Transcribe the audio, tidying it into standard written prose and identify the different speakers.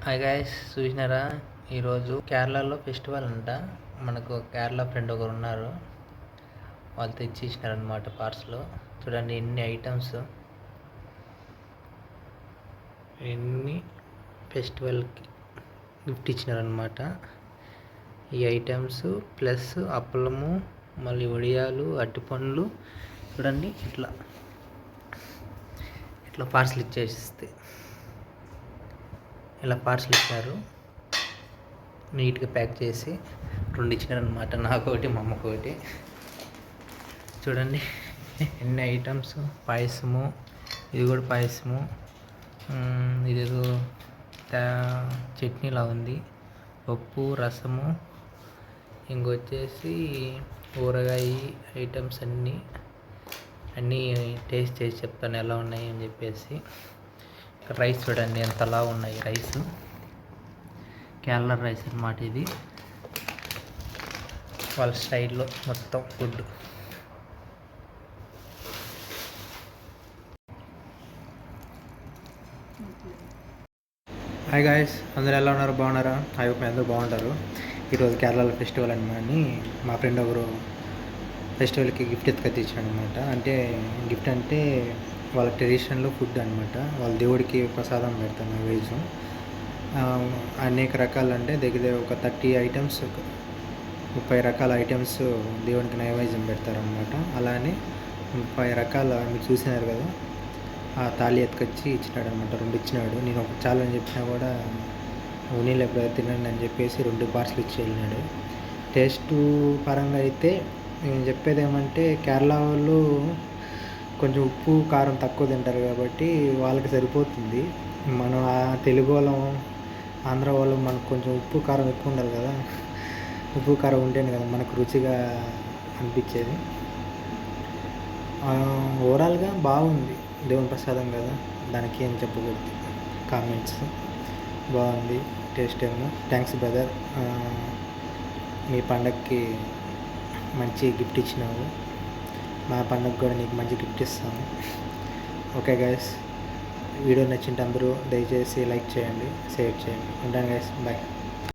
Speaker 1: Hi guys, చూసినారా? ఈరోజు కేరళలో ఫెస్టివల్ అంట. మనకు కేరళ ఫ్రెండ్ ఒకరు ఉన్నారు, వాళ్ళు తెచ్చి ఇచ్చినారనమాట పార్సల్. చూడండి ఎన్ని ఐటమ్స్, ఎన్ని ఫెస్టివల్కి గిఫ్ట్ ఇచ్చినారనమాట. ఈ ఐటమ్స్ ప్లస్ అప్పలము, మళ్ళీ వడియాలు, అరటిపండ్లు. చూడండి ఇట్లా ఇట్లా పార్సల్ ఇచ్చేస్తే ఇలా పార్సల్ ఇచ్చారు, నీట్గా ప్యాక్ చేసి 2 ఇచ్చినారనమాట. నాకొకటి, మా అమ్మకు ఒకటి. చూడండి ఎన్ని ఐటమ్స్. పాయసము, ఇది కూడా పాయసము, ఇదేదో చట్నీలా ఉంది, పప్పు, రసము, ఇంకొచ్చేసి ఊరగాయ ఐటమ్స్ అన్నీ టేస్ట్ చేసి చెప్తాను ఎలా ఉన్నాయి అని చెప్పేసి. రైస్ చూడండి ఎంతలా ఉన్నాయి. రైస్ కేరళ రైస్ అన్నమాట. ఇది వాళ్ళ స్టైల్లో మొత్తం ఫుడ్. హాయ్ గాయస్, అందరూ ఎలా ఉన్నారు? బాగున్నారా? ఐ హోప్ అందరూ బాగుంటారు. ఈరోజు కేరళలో ఫెస్టివల్ అనమాట. మా ఫ్రెండ్ ఒకరు ఫెస్టివల్కి గిఫ్ట్ ఎత్తుకొచ్చిచ్చాడు అనమాట. అంటే గిఫ్ట్ అంటే వాళ్ళ ట్రెడిషనల్లో ఫుడ్ అనమాట. వాళ్ళ దేవుడికి ప్రసాదం పెడతాను, నైవేజ్. అనేక రకాలు, అంటే దగ్గర ఒక 30 ఐటమ్స్, 30 రకాల ఐటమ్స్ దేవునికి నైవేద్యం పెడతారనమాట. అలానే 30 రకాల, మీరు చూసినారు కదా, ఆ తాళి ఎత్తుకొచ్చి ఇచ్చినాడు అనమాట. 2 ఇచ్చినాడు. నేను ఒక చాలు అని చెప్పినా కూడా ఉనీలు ఎప్పుడైతే తినండి అని చెప్పేసి 2 పార్సల్ ఇచ్చి వెళ్ళినాడు. టేస్ట్ పరంగా అయితే నేను చెప్పేది ఏమంటే, కేరళ వాళ్ళు కొంచెం ఉప్పు కారం తక్కువ తింటారు కాబట్టి వాళ్ళకి సరిపోతుంది. మనం తెలుగు వాళ్ళం, ఆంధ్ర వాళ్ళం, మనకు కొంచెం ఉప్పు కారం ఎక్కువ ఉండాలి కదా. ఉప్పు కారం ఉంటేనే కదా మనకు రుచిగా అనిపించేది. ఓవరాల్గా బాగుంది, దేవుని ప్రసాదం కదా, దానికి ఏం చెప్పకూడదు. కామెంట్స్ బాగుంది, టేస్ట్ ఏమో. థ్యాంక్స్ బ్రదర్, మీ పండగకి మంచి గిఫ్ట్ ఇచ్చినావు. మా పండుగ కూడా నీకు మంచి గిఫ్ట్ ఇస్తాను. ఓకే గైస్, వీడియో నచ్చింటే అందరూ దయచేసి లైక్ చేయండి, షేర్ చేయండి. ఉంటాను గైస్, బాయ్.